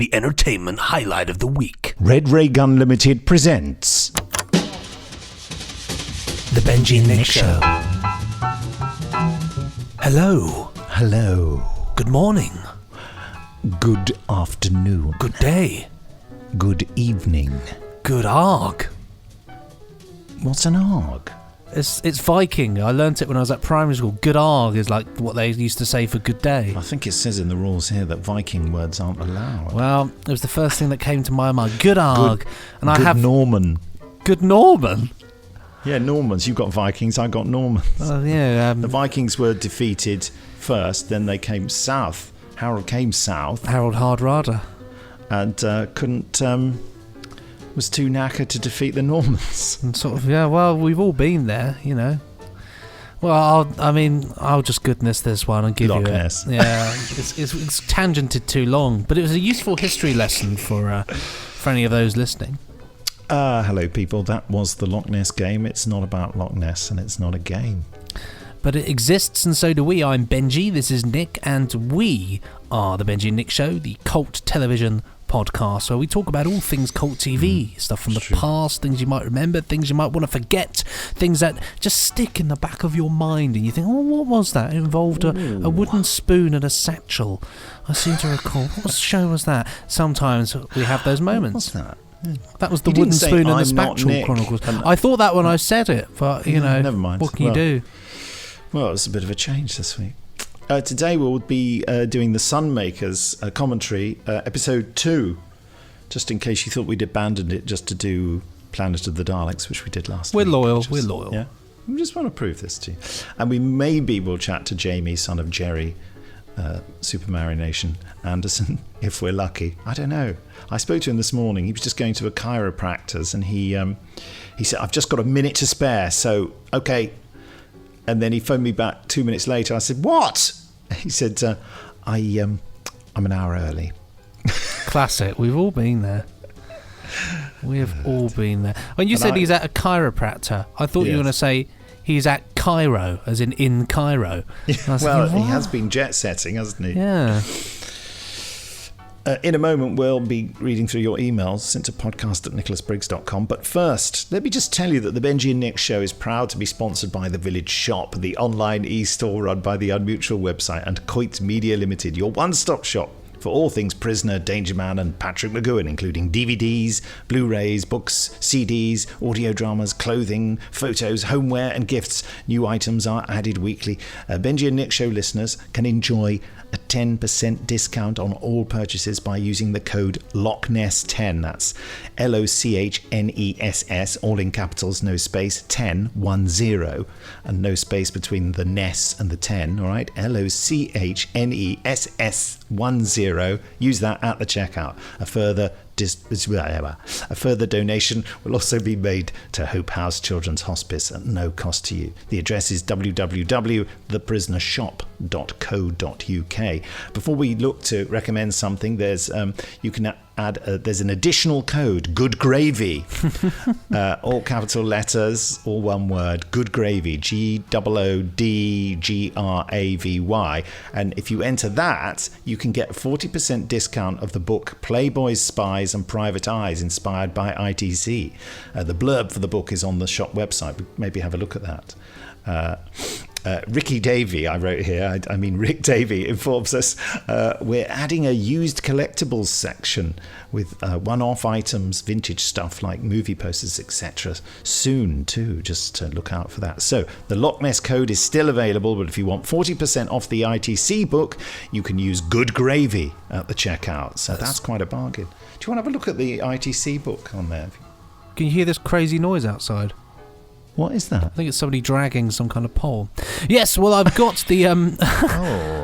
the entertainment highlight of the week. Red Ray Gun Limited presents The Benji and Nick Show. Hello. Hello. Good morning. Good afternoon. Good day. Good evening. Good arg. What's an arg? It's Viking. I learnt it when I was at primary school. Good arg is like what they used to say for good day. I think it says in the rules here that Viking words aren't allowed. Well, it was the first thing that came to my mind. Good arg. Good Norman. Good Norman? Yeah, Normans. You've got Vikings, I got Normans. Yeah. The Vikings were defeated first, then they came south. Harold came south. Harold Hardrada. And was too knackered to defeat the Normans. And sort of, yeah, well, we've all been there, you know. Well, I'll just goodness this one and give Loch you it. Ness. Yeah, it's tangented too long, but it was a useful history lesson for any of those listening. Hello, people. That was the Loch Ness game. It's not about Loch Ness, and it's not a game. But it exists, and so do we. I'm Benji, this is Nick, and we are the Benji and Nick Show, the cult television podcast, where we talk about all things cult TV, stuff from the past, things you might remember, things you might want to forget, things that just stick in the back of your mind, and you think, oh, what was that? It involved a wooden spoon and a satchel. I seem to recall. What show was that? Sometimes we have those moments. What's that? That was the wooden spoon and the spatula chronicles. I thought that when I said it, but you know, never mind. What can you do? Well, it was a bit of a change this week. Today we'll be doing the Sunmakers commentary, episode 2, just in case you thought we'd abandoned it just to do Planet of the Daleks, which we did last week. We're loyal. Yeah, we just want to prove this to you. And we maybe will chat to Jamie, son of Jerry, Super Mario Nation Anderson, if we're lucky. I don't know. I spoke to him this morning. He was just going to a chiropractor's, and he said, I've just got a minute to spare, so okay. And then he phoned me back 2 minutes later. I said, what? He said, I'm an hour early. Classic. We've all been there. We have all been there. When you said he's at a chiropractor, I thought you were going to say he's at Cairo, as in Cairo. Well, he has been jet setting, hasn't he? Yeah. In a moment, we'll be reading through your emails sent to podcast@nicholasbriggs.com. But first, let me just tell you that the Benji and Nick Show is proud to be sponsored by The Village Shop, the online e-store run by the Unmutual website, and Coit Media Limited, your one-stop shop for all things Prisoner, Danger Man and Patrick McGowan, including DVDs, Blu-rays, books, CDs, audio dramas, clothing, photos, homeware and gifts. New items are added weekly. Benji and Nick Show listeners can enjoy a 10% discount on all purchases by using the code LOCHNESS10. That's LOCHNESS, all in capitals, no space, 10, and no space between the Ness and the 10, all right? LOCHNESS 10. Use that at the checkout. A further donation will also be made to Hope House Children's Hospice at no cost to you. The address is www.theprisonershop.co.uk. Before we look to recommend something, there's you can add there's an additional code, Good Gravy, all capital letters, all one word, Good Gravy, GOODGRAVY, and if you enter that, you can get a 40% discount of the book Playboys, Spies and Private Eyes, inspired by ITC. The blurb for the book is on the shop website. Maybe have a look at that. Ricky Davey, I wrote here, I mean Rick Davey, informs us we're adding a used collectibles section with one-off items, vintage stuff like movie posters, etc. soon too. Just look out for that. So the Loch Ness code is still available, but if you want 40% off the ITC book, you can use Good Gravy at the checkout. So that's quite a bargain. Do you want to have a look at the ITC book on there? Can you hear this crazy noise outside? What is that? I think it's somebody dragging some kind of pole. Yes, well, I've got the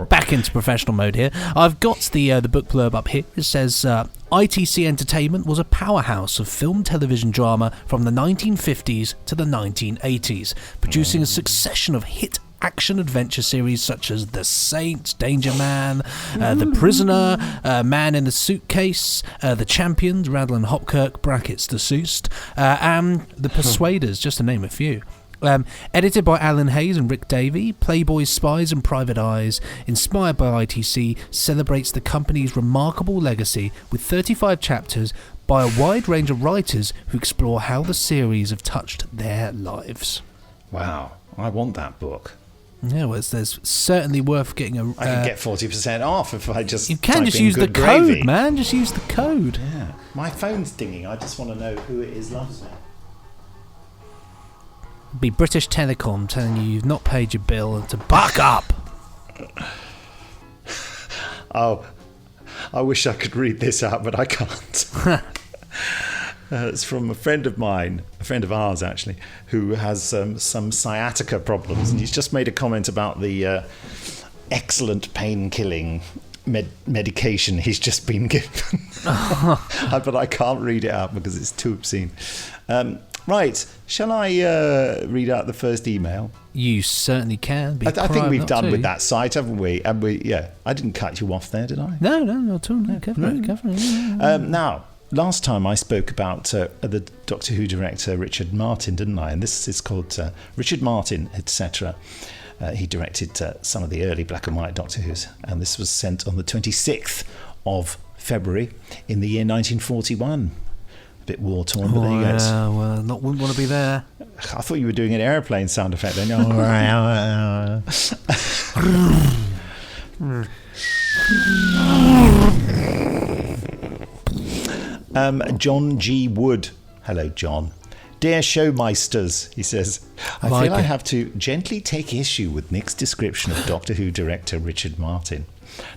back into professional mode here. I've got the book blurb up here. It says ITC Entertainment was a powerhouse of film television drama from the 1950s to the 1980s, producing a succession of hit action-adventure series such as The Saint, Danger Man, The Prisoner, Man in the Suitcase, The Champions, Radlin Hopkirk, brackets The Soust, and The Persuaders, just to name a few. Edited by Alan Hayes and Rick Davey, Playboy's Spies and Private Eyes, inspired by ITC, celebrates the company's remarkable legacy with 35 chapters by a wide range of writers who explore how the series have touched their lives. Wow, I want that book. Yeah, well, there's certainly worth getting a... I can get 40% off if I just You can type just in use the good code, gravy. man. Just use the code. Yeah. My phone's dinging. I just want to know who it is loves me. Be British Telecom telling you you've not paid your bill and to buck up. Oh, I wish I could read this out, but I can't. It's from a friend of mine, a friend of ours actually, who has some sciatica problems, and he's just made a comment about the excellent pain-killing medication he's just been given. But I can't read it out because it's too obscene. Right, shall I read out the first email? You certainly can. I think we've done with that site, haven't we? And I didn't cut you off there, did I? No, not at all. No, carefully. Now, last time I spoke about the Doctor Who director Richard Martin, didn't I? And this is called Richard Martin, etc. He directed some of the early black and white Doctor Who's, and this was sent on the 26th of February in the year 1941. Bit war torn, but there you go. Well, wouldn't want to be there. I thought you were doing an airplane sound effect then. John G. Wood. Hello, John. Dear showmeisters, he says, I feel I have to gently take issue with Nick's description of Doctor Who director Richard Martin.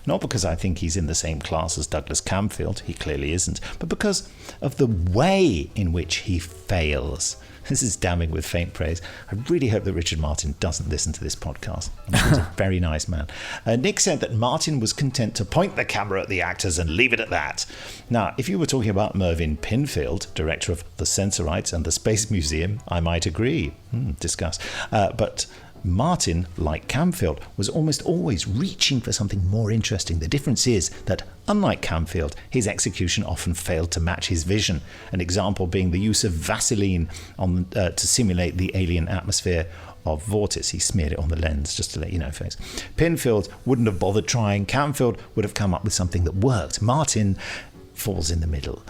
Not because I think he's in the same class as Douglas Camfield, he clearly isn't, but because of the way in which he fails. This is damning with faint praise. I really hope that Richard Martin doesn't listen to this podcast. I'm sure he's a very nice man. Nick said that Martin was content to point the camera at the actors and leave it at that. Now, if you were talking about Mervyn Pinfield, director of The Sensorites and the Space Museum, I might agree. Discuss. But Martin, like Camfield, was almost always reaching for something more interesting. The difference is that, unlike Camfield, his execution often failed to match his vision. An example being the use of Vaseline to simulate the alien atmosphere of Vortis. He smeared it on the lens, just to let you know, folks. Pinfield wouldn't have bothered trying. Camfield would have come up with something that worked. Martin falls in the middle.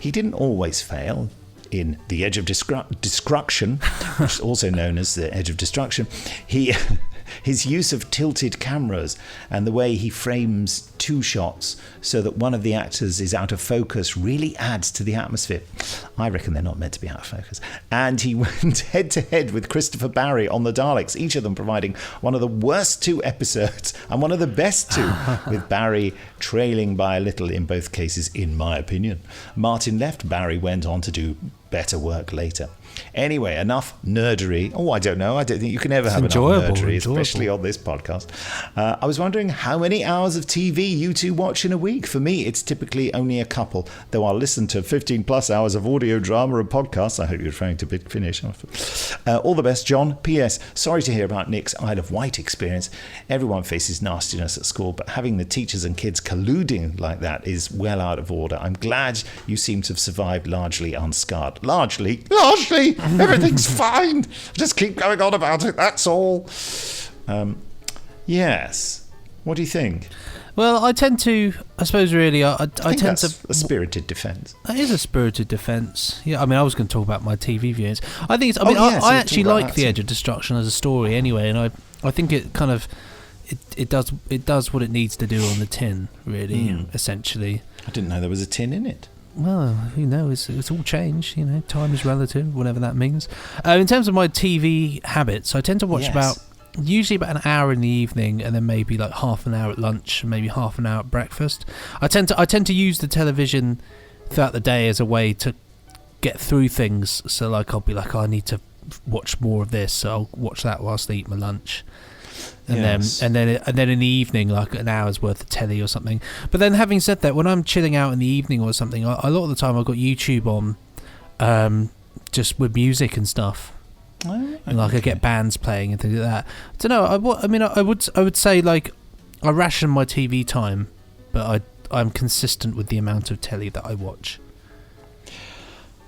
He didn't always fail. In The Edge of Destruction, which is also known as The Edge of Destruction, his use of tilted cameras and the way he frames two shots so that one of the actors is out of focus really adds to the atmosphere. I reckon they're not meant to be out of focus. And he went head-to-head with Christopher Barry on the Daleks, each of them providing one of the worst two episodes and one of the best two, with Barry trailing by a little in both cases, in my opinion. Martin left. Barry went on to do better work later. Anyway, enough nerdery. I don't know. I don't think you can ever have enough nerdery, especially on this podcast. I was wondering how many hours of TV you two watch in a week. For me, it's typically only a couple, though I'll listen to 15 plus hours of audio drama and podcasts. I hope you're referring to Big Finish. All the best, John. P.S. Sorry to hear about Nick's Isle of Wight experience. Everyone faces nastiness at school, but having the teachers and kids colluding like that is well out of order. I'm glad you seem to have survived largely unscarred. Largely, everything's fine. Just keep going on about it, that's all. Yes. What do you think? Well, I tend to, I suppose really, I think tend that's to... a spirited defence. That is a spirited defence. Yeah, I mean, I was going to talk about my TV viewings. I think it's, I actually like The Edge of Destruction as a story anyway, and I think it kind of, it does what it needs to do on the tin, really, essentially. I didn't know there was a tin in it. Well, it's all change. Time is relative, whatever that means. In terms of my TV habits, I tend to watch usually about an hour in the evening, and then maybe like half an hour at lunch, and maybe half an hour at breakfast. I tend to use the television throughout the day as a way to get through things. So like I'll be like, I need to watch more of this, so I'll watch that whilst I eat my lunch. And then in the evening, like an hour's worth of telly or something. But then, having said that, when I'm chilling out in the evening or something, a lot of the time I've got YouTube on, just with music and stuff. And like I get bands playing and things like that. I don't know. I would say like I ration my TV time, but I'm consistent with the amount of telly that I watch.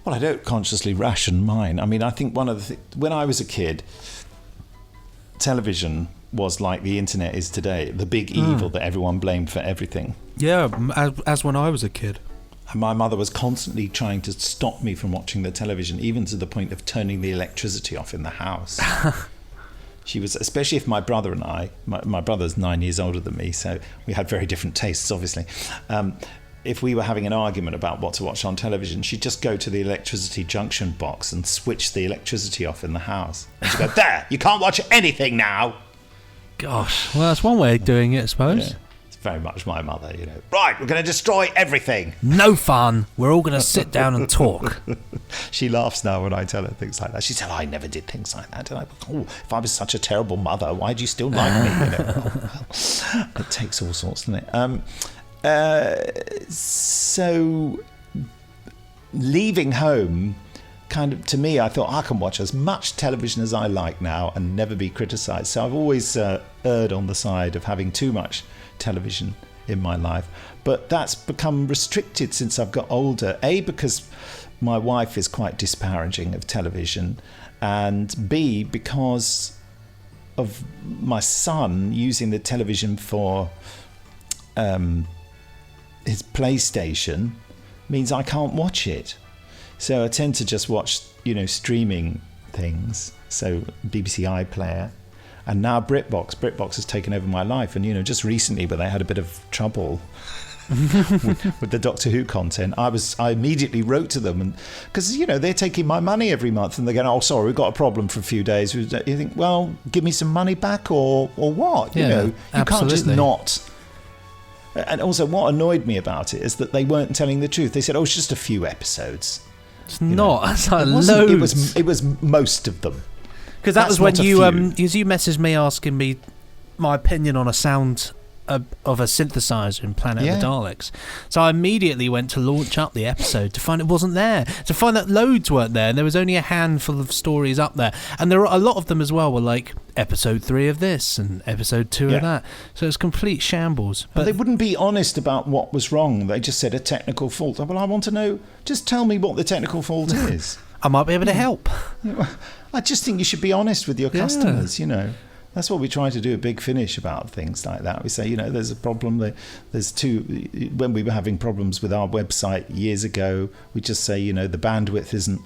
Well, I don't consciously ration mine. I mean, I think one of the when I was a kid, television was like the internet is today, the big evil that everyone blamed for everything. Yeah, as when I was a kid. And my mother was constantly trying to stop me from watching the television, even to the point of turning the electricity off in the house. She was, especially if my brother and I, my brother's 9 years older than me, so we had very different tastes, obviously. If we were having an argument about what to watch on television, she'd just go to the electricity junction box and switch the electricity off in the house. And she'd go, there, you can't watch anything now. Gosh, well, that's one way of doing it, I suppose. Yeah. It's very much my mother, you know. Right, we're going to destroy everything. No fun. We're all going to sit down and talk. She laughs now when I tell her things like that. She said, I never did things like that. And I go, if I was such a terrible mother, why do you still like me? You know, well, it takes all sorts, doesn't it? So leaving home, kind of, to me, I thought I can watch as much television as I like now and never be criticised. So I've always erred on the side of having too much television in my life. But that's become restricted since I've got older. A, because my wife is quite disparaging of television, and B, because of my son using the television for his PlayStation means I can't watch it. So I tend to just watch, streaming things. So BBC iPlayer, and now BritBox. BritBox has taken over my life, and just recently, but they had a bit of trouble with the Doctor Who content. I immediately wrote to them, and because they're taking my money every month, and they're going, "Oh, sorry, we've got a problem for a few days." You think, well, give me some money back, or what? You can't just not. And also, what annoyed me about it is that they weren't telling the truth. They said, "Oh, it's just a few episodes." It's not. It's like loads. It was most of them. Because that was when you messaged me asking me my opinion on a sound of a synthesizer in Planet of the Daleks. So I immediately went to launch up the episode to find it wasn't there, to find that loads weren't there, and there was only a handful of stories up there, and there are a lot of them as well were like episode 3 of this and episode 2 of that. So it's complete shambles. But they wouldn't be honest about what was wrong. They just said a technical fault. Well, I want to know. Just tell me what the technical fault is. I might be able to help. I just think you should be honest with your customers. That's what we try to do at Big Finish about things like that. We say, there's a problem. There's two. When we were having problems with our website years ago, we just say, the bandwidth isn't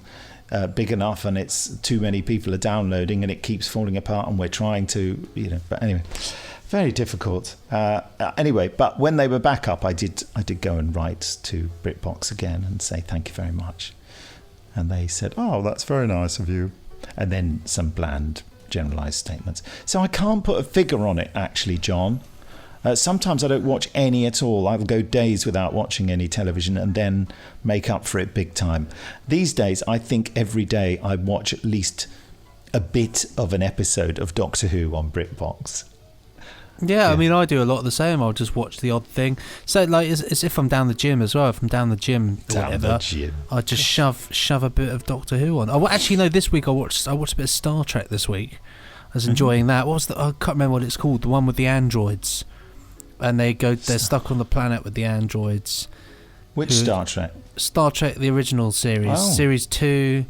big enough, and it's too many people are downloading, and it keeps falling apart. And we're trying to, But anyway, very difficult. Anyway, but when they were back up, I did go and write to BritBox again and say thank you very much, and they said, "Oh, that's very nice of you," and then some bland generalized statements. So I can't put a figure on it, actually, John. Sometimes I don't watch any at all. I'll go days without watching any television and then make up for it big time. These days, I think every day I watch at least a bit of an episode of Doctor Who on BritBox. Yeah, I mean, I do a lot of the same. I'll just watch the odd thing. So, like, as if I'm down the gym as well. If I'm down the gym or whatever, I just shove a bit of Doctor Who on. Actually, no. This week I watched a bit of Star Trek. This week, I was enjoying that. What was I can't remember what it's called. The one with the androids, and they're stuck on the planet with the androids. Which Star Trek? Star Trek, the original series, series 2.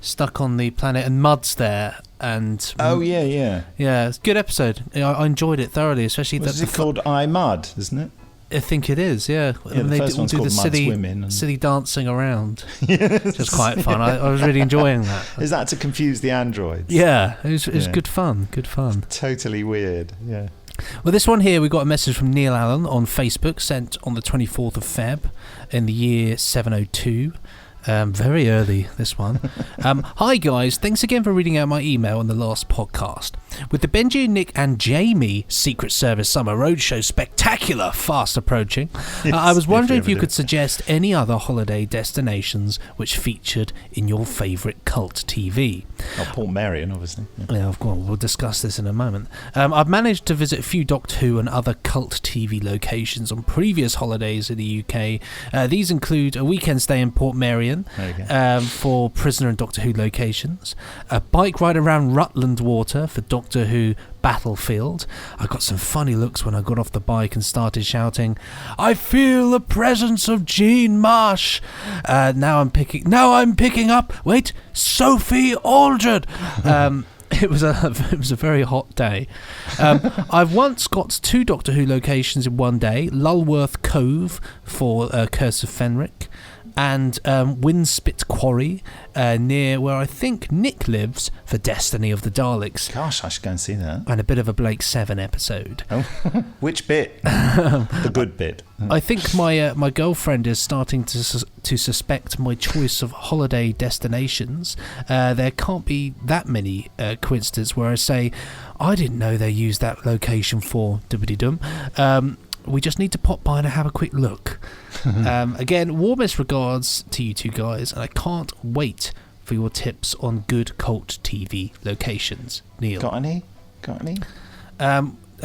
Stuck on the planet, and Mud's there, and yeah, it's a good episode. I enjoyed it thoroughly, especially Is it called I Mud, isn't it? I think it is, yeah. And the first one's called Mud Swimming, silly dancing around. Which was quite fun. I was really enjoying that. Is that to confuse the androids? Yeah, it was good fun. Totally weird. Yeah. Well, this one here, we got a message from Neil Allen on Facebook, sent on the 24th of Feb in the year 702. Very early, this one. Hi guys, thanks again for reading out my email on the last podcast. With the Benji, Nick and Jamie Secret Service Summer Roadshow spectacular fast approaching, I was wondering if you could suggest any other holiday destinations which featured in your favourite cult TV. Port Marion, obviously. Yeah, we'll discuss this in a moment. I've managed to visit a few Doctor Who and other cult TV locations on previous holidays in the UK. These include a weekend stay in Port Marion, for Prisoner and Doctor Who locations, a bike ride around Rutland Water for Doctor Doctor Who battlefield. I got some funny looks when I got off the bike and started shouting, "I feel the presence of Jean Marsh." Now I'm picking up. Wait, Sophie Aldred. It was a very hot day. I've once got 2 Doctor Who locations in one day: Lulworth Cove for Curse of Fenric, and Winspit Quarry near where I think Nick lives for Destiny of the Daleks. Gosh, I should go and see that. And a bit of a Blake 7 episode. Oh, which bit? The good bit. I think my girlfriend is starting to suspect my choice of holiday destinations. There can't be that many coincidences where I say, I didn't know they used that location for doobity-dum. We just need to pop by and have a quick look. Again, warmest regards to you two guys, and I can't wait for your tips on good cult TV locations. Neil. Got any?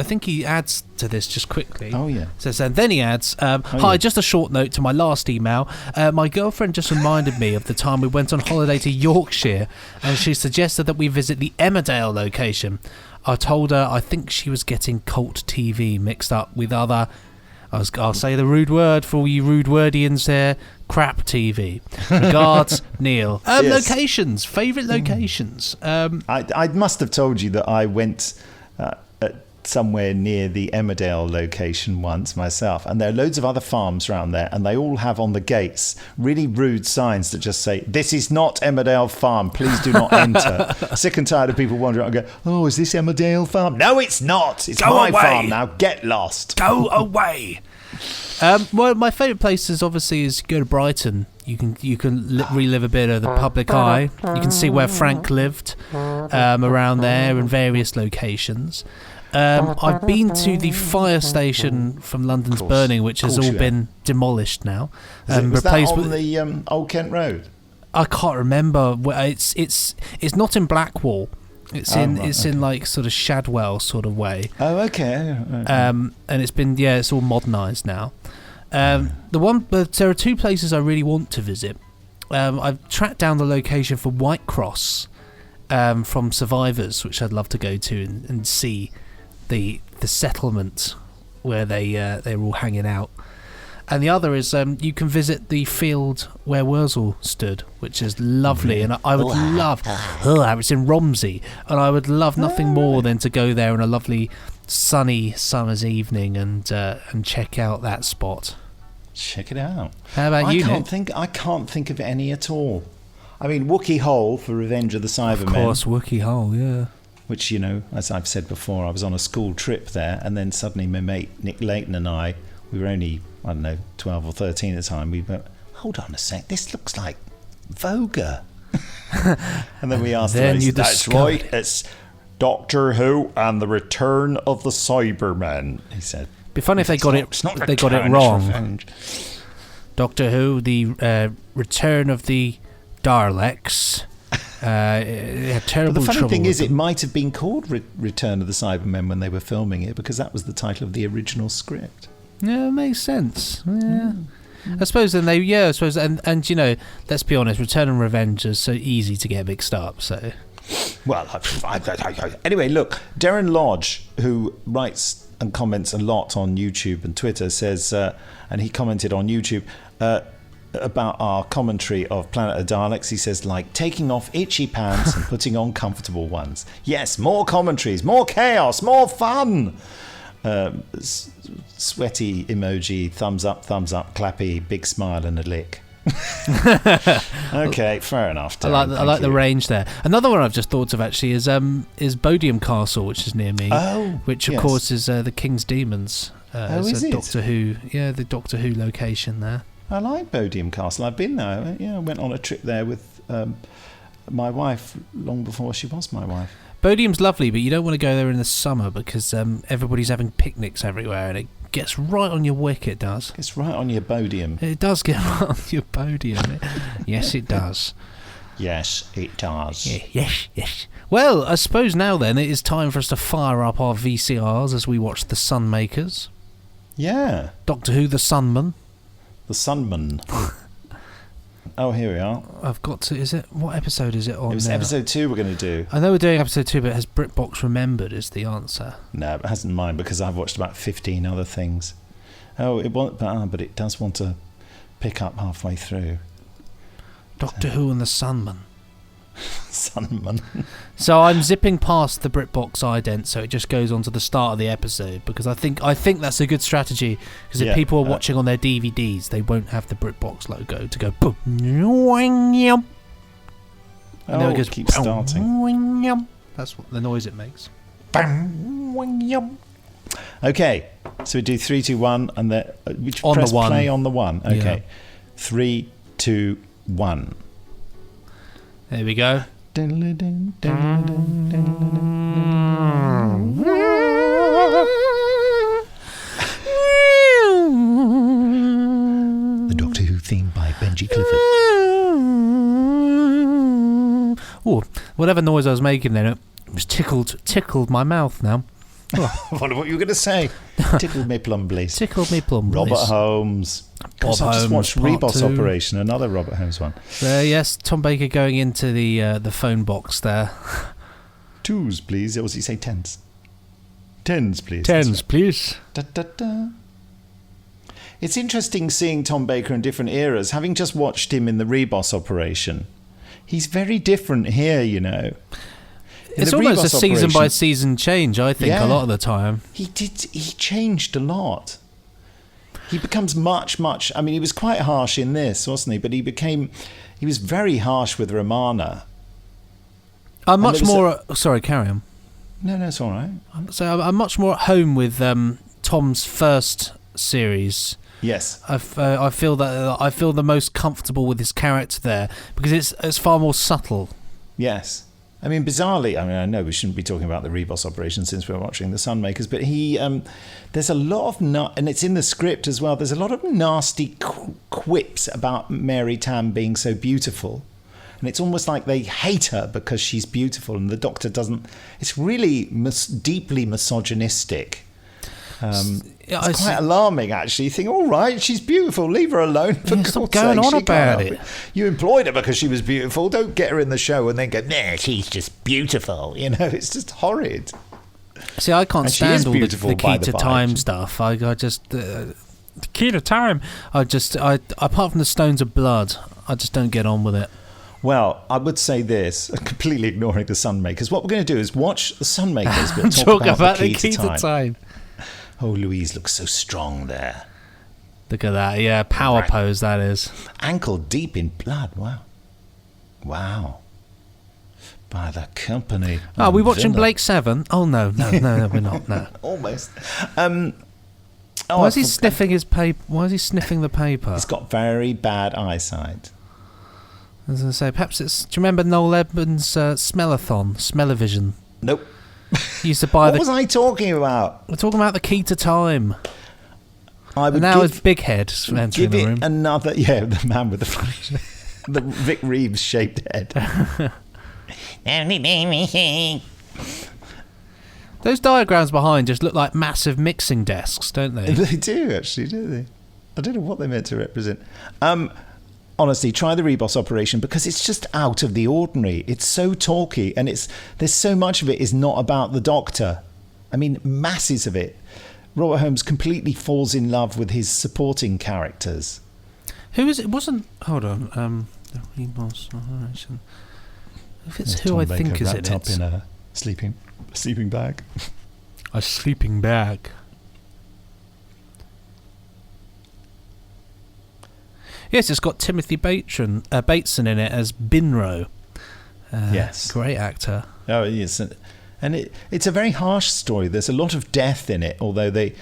I think he adds to this just quickly. Oh, yeah. And then he adds, hi, just a short note to my last email. My girlfriend just reminded me of the time we went on holiday to Yorkshire, and she suggested that we visit the Emmerdale location. I told her I think she was getting cult TV mixed up with other, I'll say the rude word for all you rude wordians there, crap TV. Regards, Neil. Yes. Locations, favourite locations. I must have told you that I went somewhere near the Emmerdale location once myself, and there are loads of other farms around there, and they all have on the gates really rude signs that just say, "This is not Emmerdale Farm, please do not enter." Sick and tired of people wandering out and go, "Oh, is this Emmerdale Farm?" No, it's not. It's my farm now. Get lost. Go away. Well, my favourite places obviously is go to Brighton. You can relive a bit of the public eye. You can see where Frank lived around there in various locations. I've been to the fire station from London's burning, which has all been demolished now. Was that on the Old Kent Road? I can't remember. It's not in Blackwall. It's in like sort of Shadwell sort of way. Oh, okay. And it's all modernised now. But there are 2 places I really want to visit. I've tracked down the location for Whitecross from Survivors, which I'd love to go to and see the settlement where they're all hanging out. And the other is you can visit the field where Wurzel stood, which is lovely, and I would love. It's in Romsey, and I would love nothing more than to go there on a lovely sunny summer's evening and check out that spot. Check it out. How about you, Nick? I can't think of any at all. I mean, Wookiee Hole for Revenge of the Cybermen. Of course, Wookiee Hole, yeah. Which, as I've said before, I was on a school trip there, and then suddenly my mate Nick Layton and I, we were only, 12 or 13 at the time, we went, hold on a sec, this looks like Voga. And then we asked him, that's right, it's Doctor Who and the Return of the Cybermen, he said. Be funny if they got it wrong. Doctor Who, the Return of the Daleks. Terrible. But the funny thing is, it might have been called Return of the Cybermen when they were filming it, because that was the title of the original script. Yeah, it makes sense. Yeah. I suppose then and let's be honest, Return and Revenge is so easy to get mixed up, so. Well, anyway, look, Darren Lodge, who writes and comments a lot on YouTube and Twitter, says, and he commented on YouTube, about our commentary of Planet of Daleks. He says, like taking off itchy pants and putting on comfortable ones. Yes, more commentaries, more chaos, more fun. Sweaty emoji, thumbs up, clappy, big smile and a lick. Okay, fair enough. Darren, I like the range there. Another one I've just thought of actually is Bodiam Castle, which is near me. Which of course is the King's Demons. Is it? Doctor Who? Yeah, the Doctor Who location there. I like Bodiam Castle. I've been there. Yeah, I went on a trip there with my wife long before she was my wife. Bodiam's lovely, but you don't want to go there in the summer because everybody's having picnics everywhere, and it gets right on your wick. It does. It's right on your Bodiam. It does get right on your Bodiam. Yes, it does. Yes, it does. Yeah, yes. Well, I suppose now then it is time for us to fire up our VCRs as we watch The Sunmakers. Yeah. Doctor Who, The Sunman. The Sunman. Oh, here we are. I've got to. Is it what episode is it on? It was now? episode 2 we're going to do. I know we're doing episode 2, but has BritBox remembered? Is the answer? No, it hasn't mine because I've watched about 15 other things. Oh, it won't, but it does want to pick up halfway through. Doctor Who and the Sunman. Sunman. So I'm zipping past the BritBox ident, so it just goes on to the start of the episode, because I think that's a good strategy, because if people are watching on their DVDs, they won't have the BritBox logo to go boom. And then it goes, keep starting. That's what the noise it makes. Okay, so we do 3, 2, 1, and which on press the one. play on the 1. Okay, Yeah. 3, 2, 1. There we go. The Doctor Who theme by Benji Clifford. Oh, whatever noise I was making then, it was tickled my mouth now. I wonder what you were going to say. Tickled me plumblies. Tickled me plumblies. Robert Holmes. Bob I just Holmes, watched part Reboss 2. Operation, another Robert Holmes one. Yes, Tom Baker going into the phone box there. 2s, please. Or was he say 10s? 10s, please. Tens, please. Da, da, da. It's interesting seeing Tom Baker in different eras. Having just watched him in the Reboss Operation, he's very different here, you know. It's almost a season by season change, I think, a lot of the time. He changed a lot. He becomes much, I mean, he was quite harsh in this, wasn't he? But he was very harsh with Romana. I'm much more... sorry, carry on. No, it's all right. So I'm much more at home with Tom's first series. Yes. I feel the most comfortable with his character there, because it's far more subtle. Yes. I mean, bizarrely, I know we shouldn't be talking about the Reboss Operation since we're watching The Sunmakers, but there's a lot of, and it's in the script as well, there's a lot of nasty quips about Mary Tam being so beautiful. And it's almost like they hate her because she's beautiful, and the Doctor doesn't. It's really deeply misogynistic. It's quite alarming, actually. You think, all right, she's beautiful, leave her alone. Stop going on about it. You employed her because she was beautiful. Don't get her in the show and then go, nah, she's just beautiful. You know, it's just horrid. See, I can't stand all the key to time stuff. I just the key to time. Apart from the Stones of Blood, I just don't get on with it. Well, I would say this, completely ignoring the Sunmakers. What we're going to do is watch the Sunmakers, but talk about the key to time. Oh, Louise looks so strong there. Look at that, yeah, power pose that is. Ankle deep in blood, wow. By the company. Are we watching Blake 7? Oh, no, we're not, no. Almost. Why is he sniffing his paper? Why is he sniffing the paper? He's got very bad eyesight. I was going to say, perhaps it's... Do you remember Noel Edmonds' Smellathon, Smell-O-Vision? Nope. He used to buy what was I talking about? We're talking about the key to time. I would and now it's Big Head entering the room. Give it another... Yeah, the man with the Vic Reeves-shaped head. Those diagrams behind just look like massive mixing desks, don't they? They do, actually, don't they? I don't know what they're meant to represent. Honestly, try the Reboss Operation because it's just out of the ordinary. It's so talky, and there's so much of it is not about the Doctor. I mean, masses of it. Robert Holmes completely falls in love with his supporting characters. Who is it? Wasn't... Hold on. The Reboss Operation. If it's who Tom I Baker think is it, wrapped up in a sleeping bag. A sleeping bag. Yes, it's got Timothy Bateson in it as Binro. Yes. Great actor. Oh, yes. And it's a very harsh story. There's a lot of death in it, although they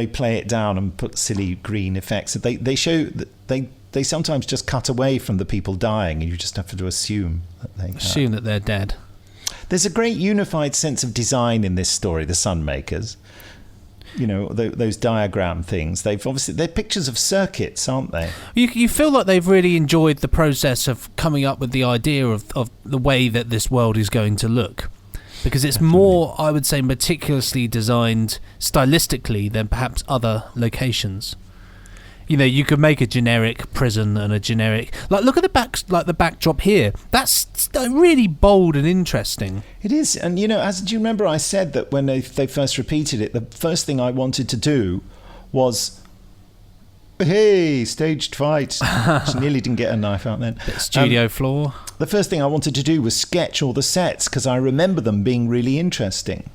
play it down and put silly green effects. They show that they sometimes just cut away from the people dying, and you just have to assume that they're dead. There's a great unified sense of design in this story, The Sunmakers. You know, those diagram things. They're pictures of circuits, aren't they? You feel like they've really enjoyed the process of coming up with the idea of the way that this world is going to look. Because it's more, I would say, meticulously designed stylistically than perhaps other locations. you could make a generic prison and a generic, like, look at the backdrop here. That's really bold and interesting. It is. And do you remember I said that when they first repeated it, the first thing I wanted to do was, hey, staged fight. She nearly didn't get a knife out then. Studio floor. The first thing I wanted to do was sketch all the sets, because I remember them being really interesting.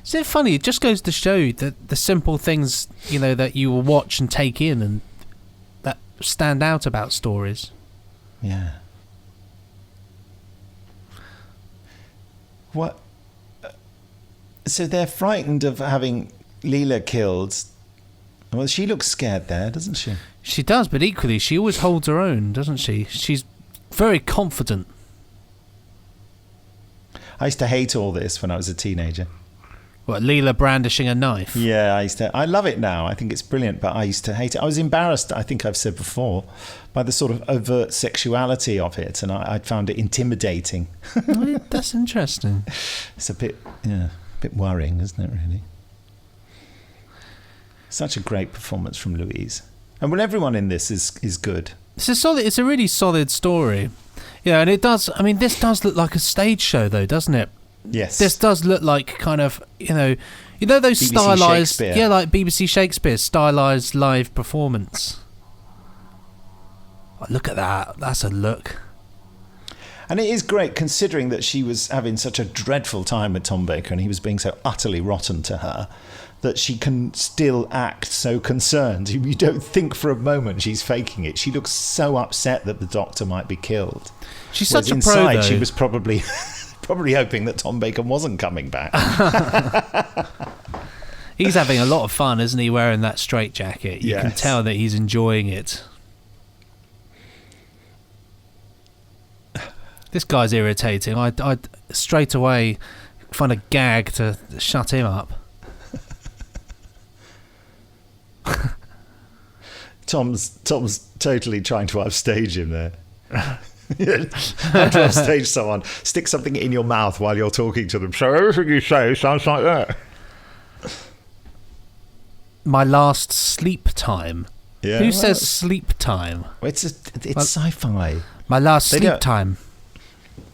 Isn't it funny? It just goes to show that the simple things, that you will watch and take in and that stand out about stories. Yeah. What? So they're frightened of having Leela killed. Well, she looks scared there, doesn't she? She does, but equally, she always holds her own, doesn't she? She's very confident. I used to hate all this when I was a teenager. What, Leela brandishing a knife? Yeah, I love it now. I think it's brilliant, but I used to hate it. I was embarrassed, I think I've said before, by the sort of overt sexuality of it, and I found it intimidating. Oh, that's interesting. It's a bit worrying, isn't it, really? Such a great performance from Louise. And when everyone in this is good. It's a really solid story. Yeah, and it does, this does look like a stage show, though, doesn't it? Yes. This does look like kind of, those BBC stylized, Shakespeare. like BBC Shakespeare stylized live performance. Oh, look at that. That's a look. And it is great, considering that she was having such a dreadful time with Tom Baker and he was being so utterly rotten to her, that she can still act so concerned. You don't think for a moment she's faking it. She looks so upset that the doctor might be killed. She's Whereas such a inside, pro, though. she was probably hoping that Tom Baker wasn't coming back. He's having a lot of fun, isn't he, wearing that straitjacket? You can tell that he's enjoying it. This guy's irritating. I'd straight away find a gag to shut him up. Tom's totally trying to upstage him there. Trying to upstage someone. Stick something in your mouth while you're talking to them. So everything you say sounds like that. My last sleep time. Yeah, Who says sleep time? It's sci-fi. My last sleep time.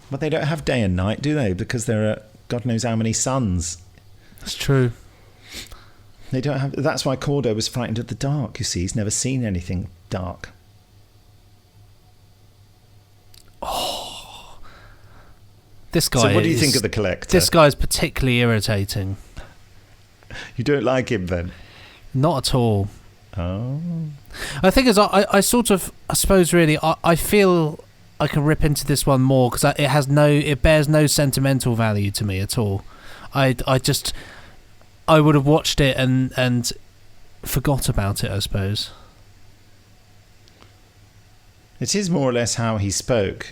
But they don't have day and night, do they? Because there are God knows how many suns. That's true. They don't have. That's why Cordo was frightened of the dark. You see, he's never seen anything dark. Oh, this guy. So, what do you think of the Collector? This guy's particularly irritating. You don't like him, then? Not at all. Oh. I think I suppose really I feel I can rip into this one more because it bears no sentimental value to me at all. I would have watched it and forgot about it, I suppose. It is more or less how he spoke.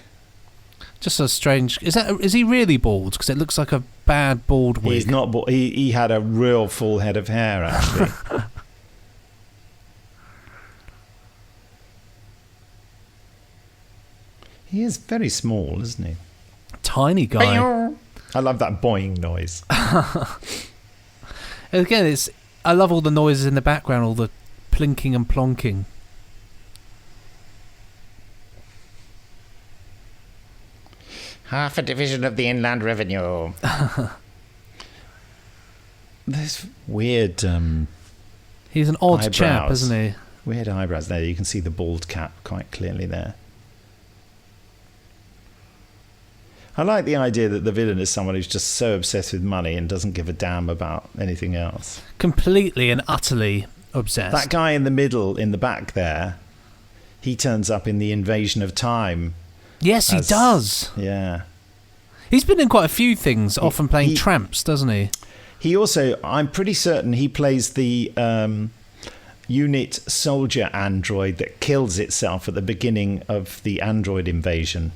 Just a strange. Is he really bald? Because it looks like a bad bald wig. He's not bald. He had a real full head of hair, actually. He is very small, isn't he? Tiny guy. I love that boing noise. Again, I love all the noises in the background, all the plinking and plonking. Half a division of the Inland Revenue. This weird He's an odd eyebrows. chap, isn't he? Weird eyebrows there. You can see the bald cap quite clearly there. I like the idea that the villain is someone who's just so obsessed with money and doesn't give a damn about anything else. Completely and utterly obsessed. That guy in the middle, in the back there, he turns up in the Invasion of Time. Yes, he does. Yeah. He's been in quite a few things, often playing tramps, doesn't he? He also, I'm pretty certain he plays the unit soldier android that kills itself at the beginning of the android invasion.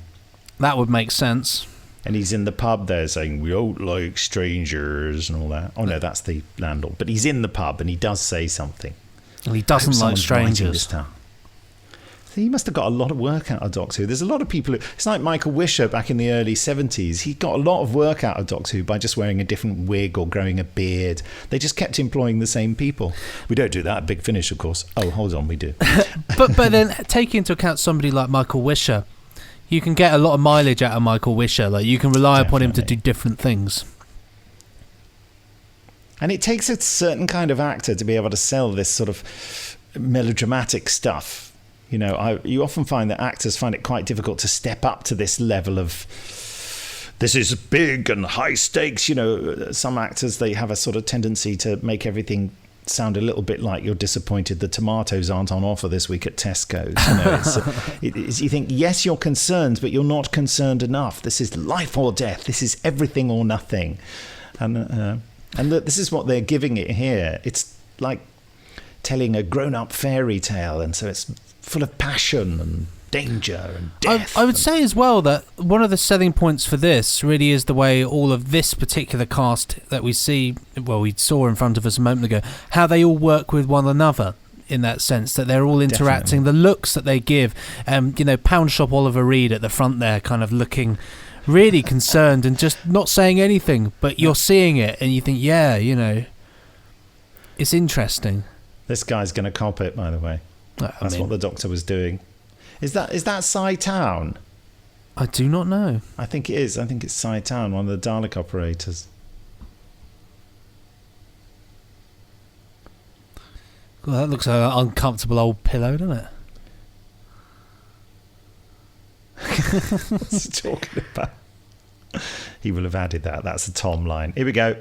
That would make sense. And he's in the pub there saying, "We don't like strangers," and all that. Oh, no, that's the landlord. But he's in the pub and he does say something. Well, he doesn't like strangers. He must have got a lot of work out of Doctor Who. There's a lot of people it's like Michael Wisher back in the early 70s. He got a lot of work out of Doctor Who by just wearing a different wig or growing a beard. They just kept employing the same people. We don't do that at Big Finish, of course. Oh, hold on, we do. but then taking into account somebody like Michael Wisher, you can get a lot of mileage out of Michael Wisher. Like, you can rely upon him to do different things. And it takes a certain kind of actor to be able to sell this sort of melodramatic stuff. You know, you often find that actors find it quite difficult to step up to this level of, this is big and high stakes. You know, some actors, they have a sort of tendency to make everything sound a little bit like you're disappointed the tomatoes aren't on offer this week at Tesco's. You know, you think, yes, you're concerned, but you're not concerned enough. This is life or death. This is everything or nothing. And look, this is what they're giving it here. It's like telling a grown-up fairy tale, and so it's full of passion and danger and death. I would say as well that one of the selling points for this really is the way all of this particular cast that we see, well, we saw in front of us a moment ago, how they all work with one another in that sense, that they're all interacting. Definitely. The looks that they give, you know, Pound Shop Oliver Reed at the front there kind of looking really concerned and just not saying anything, but you're seeing it and you think, yeah, you know, it's interesting. This guy's going to cop it, by the way. That's what the Doctor was doing. Is that Sai Town? I do not know. I think it is. I think it's Sai Town, one of the Dalek operators. Well, that looks like an uncomfortable old pillow, doesn't it? What's he talking about? He will have added that. That's a Tom line. Here we go.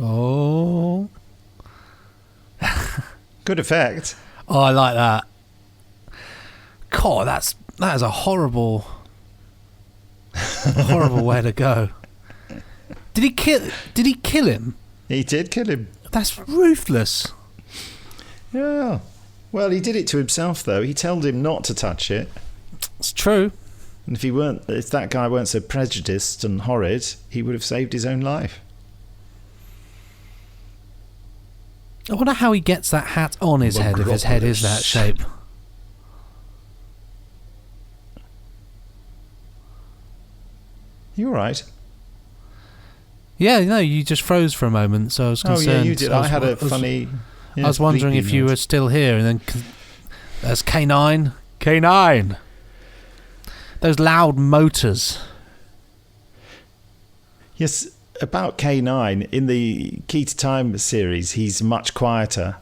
Oh. Good effect. Oh, I like that. God, that is a horrible way to go. Did he kill him? He did kill him. That's ruthless. Yeah. Well, he did it to himself, though. He told him not to touch it. It's true. And if that guy weren't so prejudiced and horrid, he would have saved his own life. I wonder how he gets that hat on his head if his head is that shape. You all right? Yeah, no, you just froze for a moment, so I was concerned. Oh, yeah, you did. I had a funny... I was wondering if you were still here, and then there's K9. K9! Those loud motors. Yes, about K9, in the Key to Time series, he's much quieter.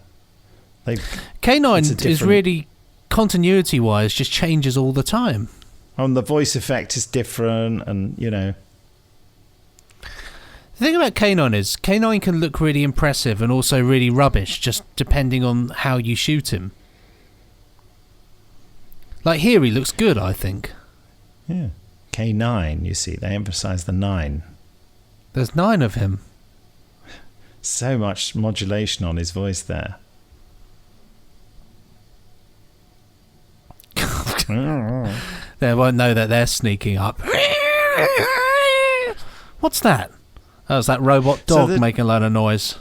K9 is really, continuity-wise, just changes all the time. And the voice effect is different, and, you know... The thing about K9 is, K9 can look really impressive and also really rubbish, just depending on how you shoot him. Like here, he looks good, I think. Yeah. K9, you see, they emphasise the 9. There's 9 of him. So much modulation on his voice there. They won't know that they're sneaking up. What's that? Oh, it's that robot dog making a load of noise.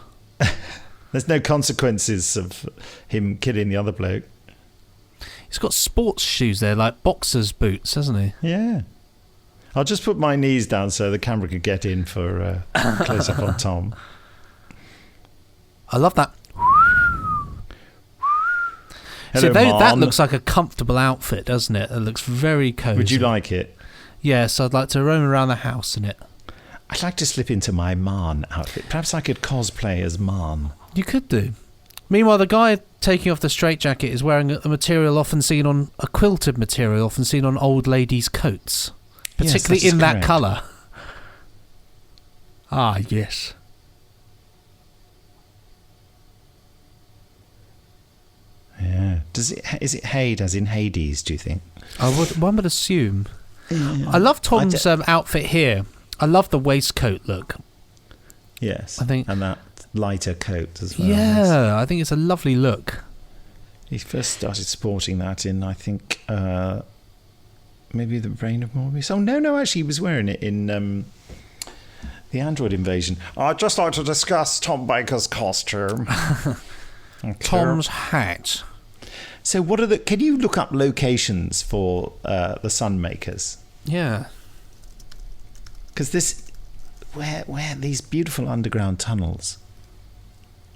There's no consequences of him killing the other bloke. He's got sports shoes there, like boxer's boots, hasn't he? Yeah. I'll just put my knees down so the camera could get in for a close-up on Tom. I love that. Hello, that looks like a comfortable outfit, doesn't it? It looks very cosy. Would you like it? Yes, I'd like to roam around the house in it. I'd like to slip into my Marn outfit. Perhaps I could cosplay as Marn. You could do. Meanwhile, the guy taking off the straitjacket is wearing a material often seen on... a quilted material often seen on old ladies' coats. Particularly yes, in correct. that colour. Ah, yes. Yeah. Is it Hade as in Hades, do you think? One would assume. Yeah. I love Tom's outfit here. I love the waistcoat look. Yes. I think, and that lighter coat as well. Yeah, I think it's a lovely look. He first started sporting that in, I think, maybe the Reign of Morbius. Oh, no, actually, he was wearing it in The android invasion. I'd just like to discuss Tom Baker's costume. Okay. Tom's hat. So what are can you look up locations for the Sunmakers? Yeah. Because where these beautiful underground tunnels.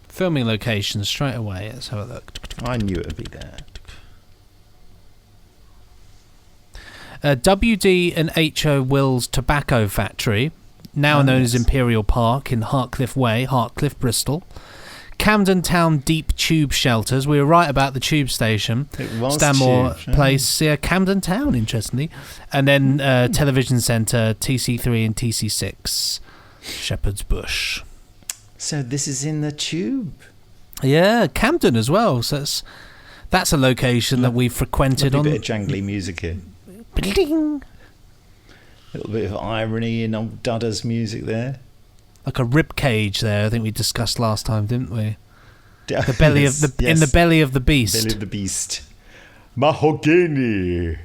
Filming locations straight away. Let's have a look. I knew it would be there. WD and H.O. Will's Tobacco Factory, now known as Imperial Park in Hartcliffe Way, Hartcliffe, Bristol. Camden Town Deep Tube Shelters. We were right about the tube station. It was Stanmore tube, Place, Camden Town, interestingly. And then Television Centre, TC3 and TC6, Shepherd's Bush. So this is in the tube. Yeah, Camden as well. So that's a location that we've frequented on. A bit of jangly music here. Bling. A little bit of irony in old Dudda's music there. Like a rib cage there. I think we discussed last time, didn't we? The belly of the in the belly of the beast. Belly of the beast. Mahogany.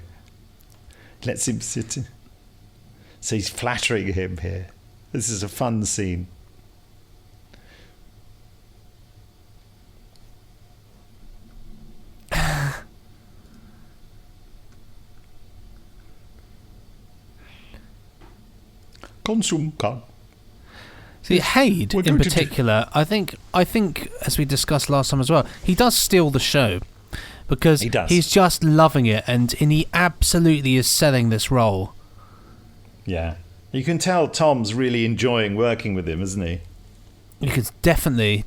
Lets him sit. So he's flattering him here. This is a fun scene. Consumka. See, Haid in particular, I think as we discussed last time as well, he does steal the show because he's just loving it, and he absolutely is selling this role. Yeah, you can tell Tom's really enjoying working with him, isn't he? You could definitely.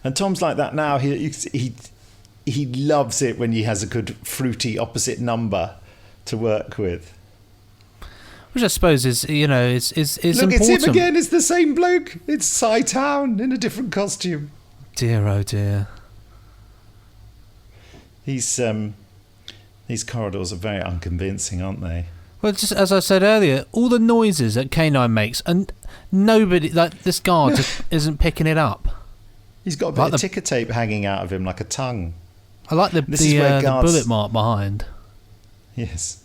And Tom's like that now. He loves it when he has a good fruity opposite number to work with. Which I suppose is Look, important. it's him again. It's the same bloke. It's Cy Town in a different costume. Dear, oh dear. These corridors are very unconvincing, aren't they? Well, just as I said earlier, all the noises that K9 makes, and nobody, like this guard, just isn't picking it up. He's got a bit of ticker tape hanging out of him like a tongue. I like the bullet mark behind. Yes.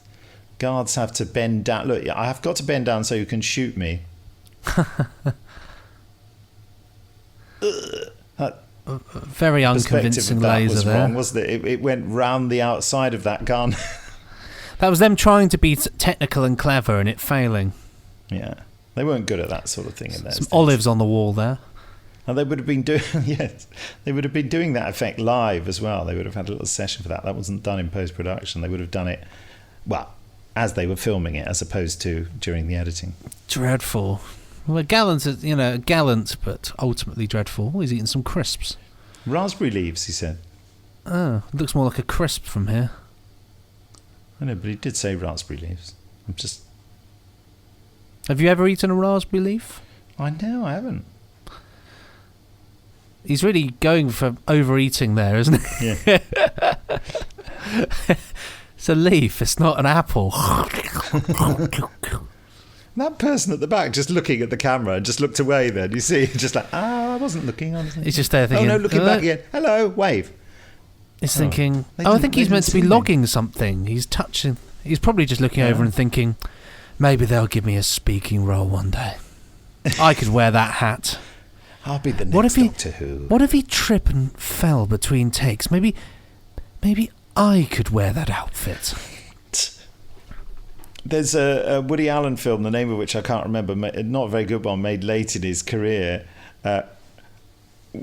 Guards have to bend down. Look, I have got to bend down so you can shoot me. Very unconvincing laser was there. Wrong, wasn't it? It went round the outside of that gun. That was them trying to be technical and clever and it failing. Yeah, they weren't good at that sort of thing in those days. Olives on the wall there. And they would have been doing they would have been doing that effect live as well. They would have had a little session for that. That wasn't done in post production. They would have done it as they were filming it, as opposed to during the editing. Dreadful. Well, gallant, but ultimately dreadful. Oh, he's eating some crisps. Raspberry leaves, he said. Oh, it looks more like a crisp from here. I know, but he did say raspberry leaves. Have you ever eaten a raspberry leaf? I know, I haven't. He's really going for overeating there, isn't he? Yeah. It's a leaf, it's not an apple. That person at the back just looking at the camera and just looked away then. You see, just like, I wasn't looking. He's just there thinking... Oh, no, looking back again. Hello, wave. He's thinking... I think he's meant to be logging something. He's touching... He's probably just looking over and thinking, maybe they'll give me a speaking role one day. I could wear that hat. I'll be the next Doctor Who. What if he tripped and fell between takes? Maybe I could wear that outfit. There's a Woody Allen film, the name of which I can't remember, not a very good one, made late in his career,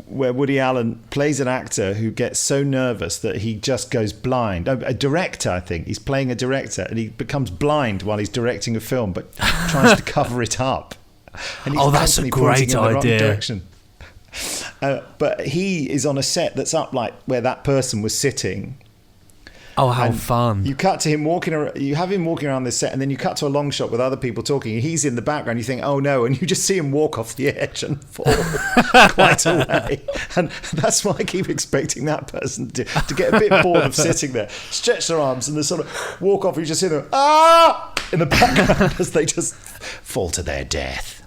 where Woody Allen plays an actor who gets so nervous that he just goes blind. A director, I think. He's playing a director, and he becomes blind while he's directing a film, but tries to cover it up. And he's that's a great idea. But he is on a set that's up like where that person was sitting. Oh, how fun. You cut to him walking around, you have him walking around this set, and then you cut to a long shot with other people talking, and he's in the background. You think, oh no, and you just see him walk off the edge and fall quite away. And that's why I keep expecting that person to get a bit bored of sitting there, stretch their arms, and they sort of walk off, and you just see them, in the background as they just fall to their death.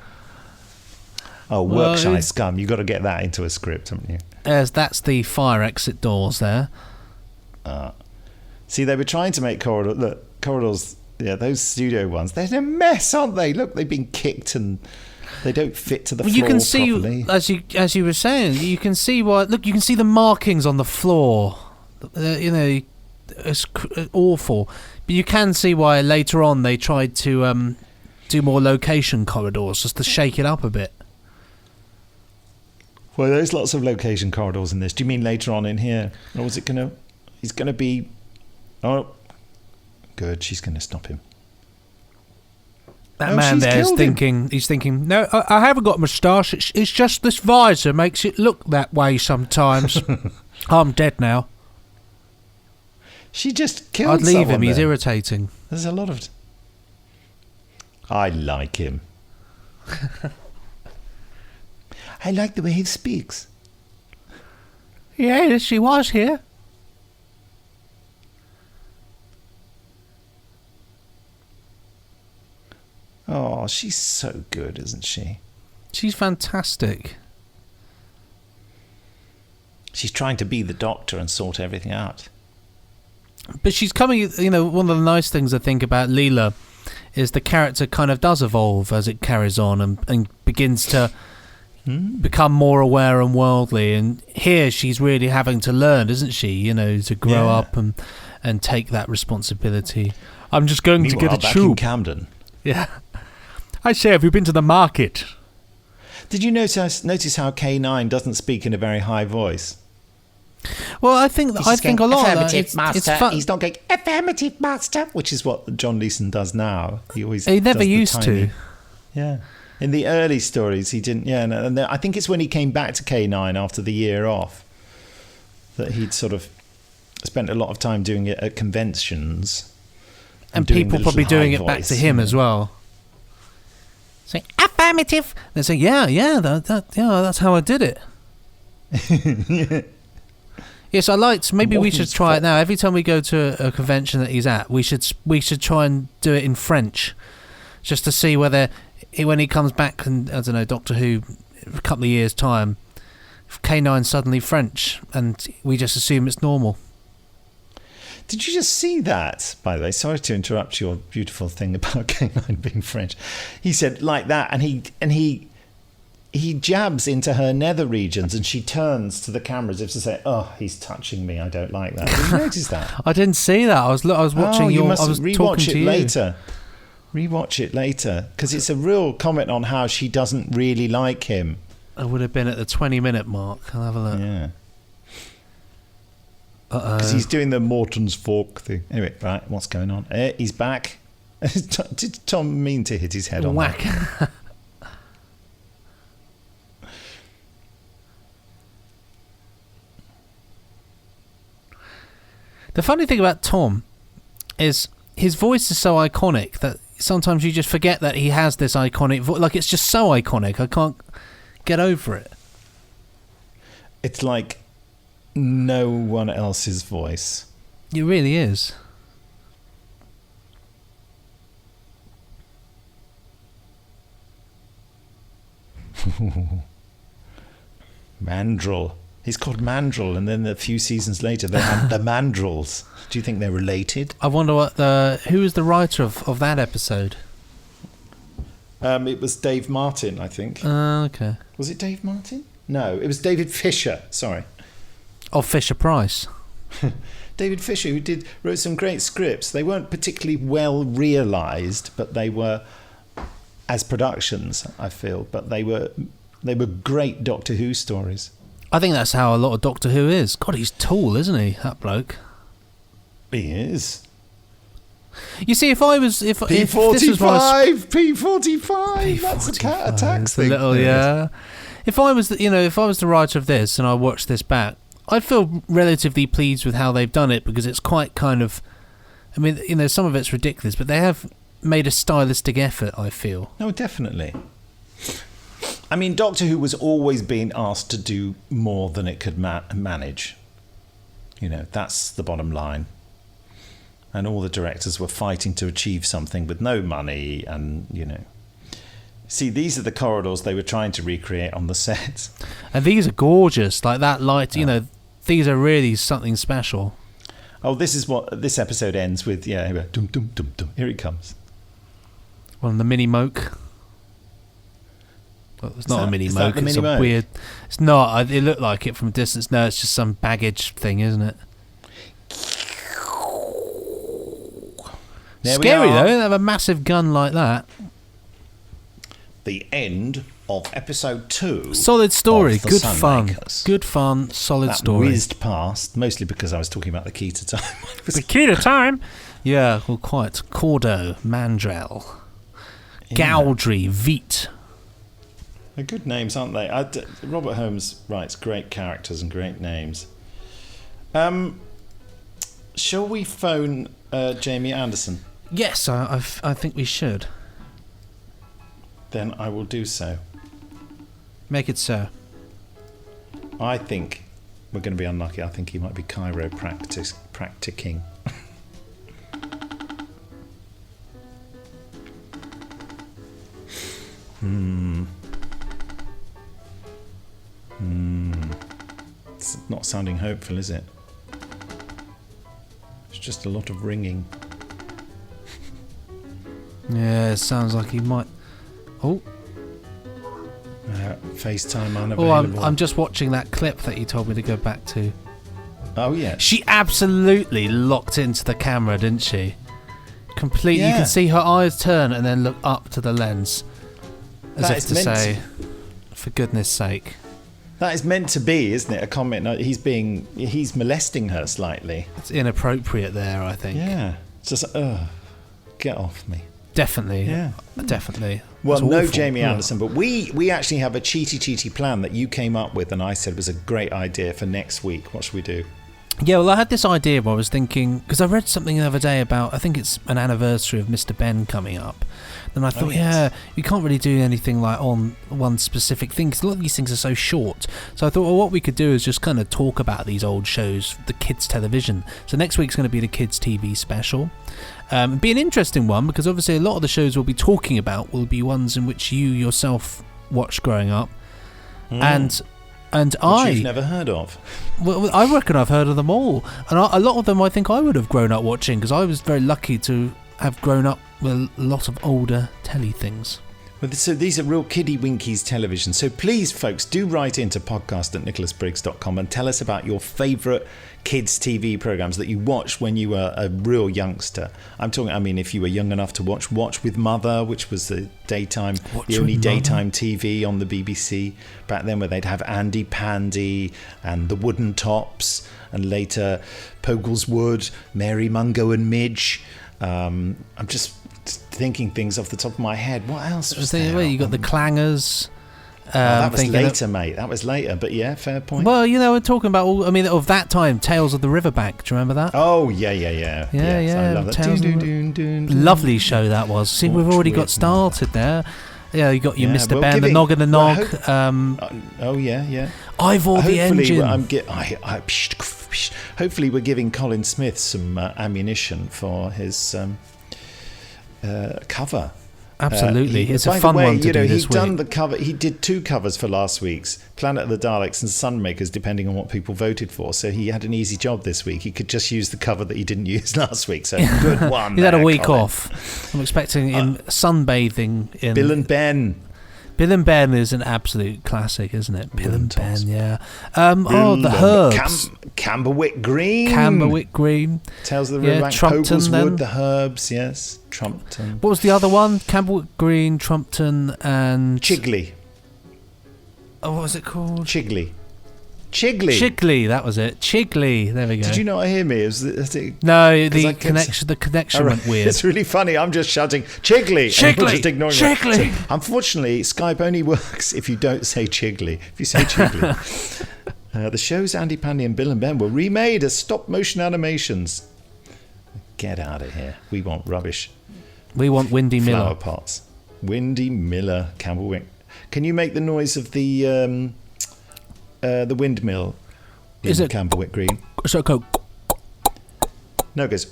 Oh, Workshy scum. You've got to get that into a script, haven't you? That's the fire exit doors there. See, they were trying to make corridors Yeah, those studio ones, they're a mess, aren't they? Look, they've been kicked and they don't fit to the floor you can see, properly. as you were saying, you can see why. Look, you can see the markings on the floor. It's awful. But you can see why later on they tried to do more location corridors, just to shake it up a bit. Well, there's lots of location corridors in this. Do you mean later on in here? Or was it going to... He's going to be... Oh, good. She's going to stop him. That man there is thinking... He's thinking, no, I haven't got a moustache. It's just this visor makes it look that way sometimes. I'm dead now. She just killed someone. I'd leave him. He's irritating. There's a lot of... I like him. I like the way he speaks. Yeah, she was here. Oh, she's so good, isn't she? She's fantastic. She's trying to be the doctor and sort everything out. But she's coming, one of the nice things I think about Leela is the character kind of does evolve as it carries on and begins to become more aware and worldly. And here she's really having to learn, isn't she? To grow up and take that responsibility. I'm just going to get a tube. In Camden. Yeah. I say, have you been to the market? Did you notice how K9 doesn't speak in a very high voice? Well, I think a lot of that. Master. He's not going affirmative, master, which is what John Leeson does now. He never used to. Yeah. In the early stories, he didn't. Yeah, and I think it's when he came back to K9 after the year off that he'd sort of spent a lot of time doing it at conventions, and people probably doing it back to him as well. Saying affirmative. They say, yeah, that's how I did it. Yeah. Yes, I liked. Maybe we should try it now. Every time we go to a convention that he's at, we should try and do it in French, just to see whether when he comes back and I don't know Doctor Who, a couple of years time, if K9's suddenly French, and we just assume it's normal. Did you just see that? By the way, sorry to interrupt your beautiful thing about K9 being French. He said like that, and he jabs into her nether regions and she turns to the camera as if to say, oh, he's touching me. I don't like that. Did you notice that? I didn't see that. I was watching you must I was rewatch talking it to later. Rewatch it later because it's a real comment on how she doesn't really like him. I would have been at the 20-minute mark. I'll have a look. Yeah. Because he's doing the Morton's fork thing. Anyway, right, what's going on? He's back. Did Tom mean to hit his head on whack? That? The funny thing about Tom is his voice is so iconic that sometimes you just forget that he has this iconic voice. Like, it's just so iconic. I can't get over it. It's like no one else's voice. It really is. Mandrill. He's called Mandrill, and then a few seasons later they had the Mandrills. Do you think they're related? I wonder who was the writer of that episode? It was Dave Martin, I think. Okay. Was it Dave Martin? No, it was David Fisher. Sorry. Of Fisher-Price. David Fisher, who wrote some great scripts. They weren't particularly well realised, but they were as productions, I feel. But they were great Doctor Who stories. I think that's how a lot of Doctor Who is. God, he's tall, isn't he? That bloke. He is. You see, if P45, P45. That's a cat attack thing. If I was the writer of this and I watched this back, I'd feel relatively pleased with how they've done it because it's quite kind of. I mean, some of it's ridiculous, but they have made a stylistic effort. I feel. No, definitely. I mean, Doctor Who was always being asked to do more than it could manage. That's the bottom line. And all the directors were fighting to achieve something with no money and, See, these are the corridors they were trying to recreate on the set. And these are gorgeous. Like that light, these are really something special. Oh, this is what this episode ends with. Yeah, here, dum, dum, dum, dum. Here it comes. Well, the mini moke. Well, it's not a mini moke. It's a weird. It's not. It looked like it from a distance. No, it's just some baggage thing, isn't it? Scary though. They have a massive gun like that. The end of episode 2. Solid story. Good fun. Good fun. Solid story. Whizzed past, mostly because I was talking about the key to time. The key to time? Yeah, well, quite. Cordo, Mandrel, Gaudry, Veet. They're good names, aren't they? Robert Holmes writes great characters and great names. Shall we phone Jamie Anderson? Yes, I think we should. Then I will do so. Make it so. I think we're going to be unlucky. I think he might be chiropracticing. It's not sounding hopeful, is it? It's just a lot of ringing. Yeah, it sounds like he might. Oh. FaceTime unavailable. Oh, I'm just watching that clip that you told me to go back to. Oh, yeah. She absolutely locked into the camera, didn't she? Completely. Yeah. You can see her eyes turn and then look up to the lens. As if to say, for goodness sake. That is meant to be, isn't it? A comment. No, he's molesting her slightly. It's inappropriate there, I think. Yeah. It's just, get off me. Definitely. Yeah. Definitely. Well, no awful. Jamie Anderson, but we actually have a cheaty plan that you came up with and I said was a great idea for next week. What should we do? Yeah, well, I had this idea where I was thinking, because I read something the other day about, I think it's an anniversary of Mr. Ben coming up. And I thought, you can't really do anything like on one specific thing, because a lot of these things are so short. So I thought, well, what we could do is just kind of talk about these old shows, the kids' television. So next week's going to be the kids' TV special. It'll be an interesting one, because obviously a lot of the shows we'll be talking about will be ones in which you yourself watched growing up. And which you've never heard of. Well, I reckon I've heard of them all. And a lot of them I think I would have grown up watching, because I was very lucky to have grown up with a lot of older telly things. Well, so these are real kiddie winkies television. So please, folks, do write into podcast@nicholasbriggs.com and tell us about your favourite kids' TV programmes that you watched when you were a real youngster. If you were young enough to watch with Mother, which was the only daytime TV on the BBC back then, where they'd have Andy Pandy and the Wooden Tops, and later Pogleswood, Mary Mungo and Midge. I'm just thinking things off the top of my head. What else was there? You got the Clangers. That was later, mate. That was later, but yeah, fair point. Well, we're talking about of that time, Tales of the Riverbank. Do you remember that? Oh, yeah. Yeah. I love that. Lovely show that was. See, we've already got started there. Yeah, you got your Mr. Ben, the Nog and the Nog. Yeah. Ivor the Engine. Hopefully, we're giving Colin Smith some ammunition for his cover. Absolutely, it's a fun one to do this week. Done the cover. He did 2 covers for last week's Planet of the Daleks and Sunmakers, depending on what people voted for. So he had an easy job this week. He could just use the cover that he didn't use last week. So good one. He had a week Colin. Off. I'm expecting him sunbathing in Bill and Ben. Bill and Ben is an absolute classic, isn't it? Bill and Ben, yeah. The Herbs. Camberwick Green. Tales of the Riverbank. Pogleswood, the Herbs, yes. Trumpton. What was the other one? Camberwick Green, Trumpton, and... Chigley. Oh, what was it called? Chigley, that was it. Chigley, there we go. Did you not hear me? No, the connection went weird. It's really funny. I'm just shouting, Chigley! Just ignoring Chigley! So, unfortunately, Skype only works if you don't say Chigley. If you say Chigley. The shows Andy Pandy and Bill and Ben were remade as stop-motion animations. Get out of here. We want rubbish. We want Windy Miller. Flower pots. Windy Miller, Camberwick. Can you make the noise of the windmill in Camberwick Green? So go. No, it goes.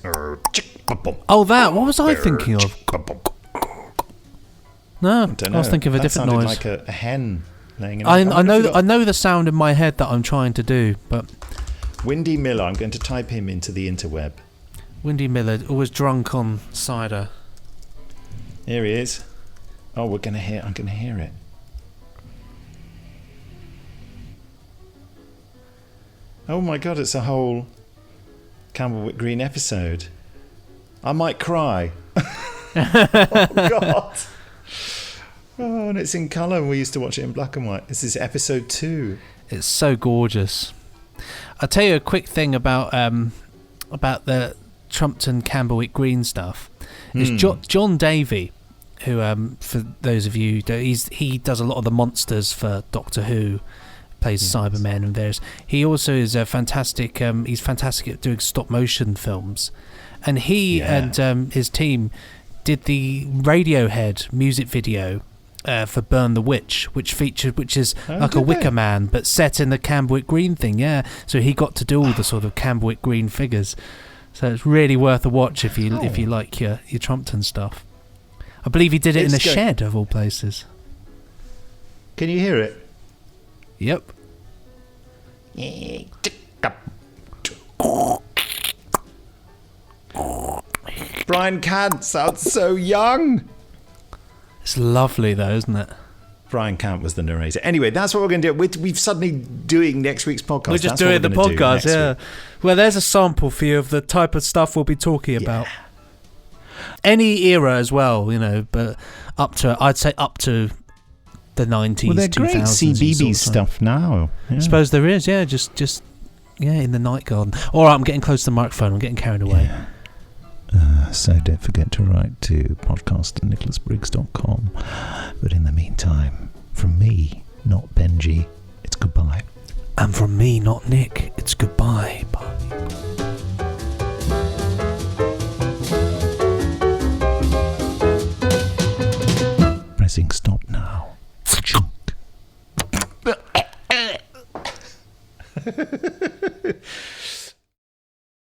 Oh, that. What was I thinking of? No, I was thinking of a different noise. Like a hen laying in I know the sound in my head that I'm trying to do, but Windy Miller. I'm going to type him into the interweb. Windy Miller, always drunk on cider. Here he is. Oh, I'm going to hear it. Oh my God, it's a whole Campbellwick Green episode. I might cry. Oh God. Oh, and it's in colour. We used to watch it in black and white. This is episode 2. It's so gorgeous. I'll tell you a quick thing about the Trumpton Campbellwick Green stuff. Is John Davey, who for those of you, he does a lot of the monsters for Doctor Who. Plays Cybermen and various. He also is a fantastic. He's fantastic at doing stop motion films, and he and his team did the Radiohead music video for "Burn the Witch," which is like a Wicker Man, but set in the Campbellwick Green thing. Yeah, so he got to do all the sort of Campbellwick Green figures. So it's really worth a watch if you like your Trumpton stuff. I believe he did it in a shed of all places. Can you hear it? Yep. Brian Cant sounds so young. It's lovely though, isn't it? Brian Camp was the narrator. Anyway, that's what we're going to do. We've suddenly doing next week's podcast. We're just doing the podcast, yeah. Well, there's a sample for you of the type of stuff we'll be talking about. Any era as well, but I'd say up to the 90s, well, they're 2000s. Great CBeebies stuff now. Yeah. I suppose there is, yeah. Just in the night garden. All right, I'm getting close to the microphone. I'm getting carried away. Yeah. So don't forget to write to podcast@nicholasbriggs.com. But in the meantime, from me, not Benji, it's goodbye. And from me, not Nick, it's goodbye. Bye. Pressing stop now.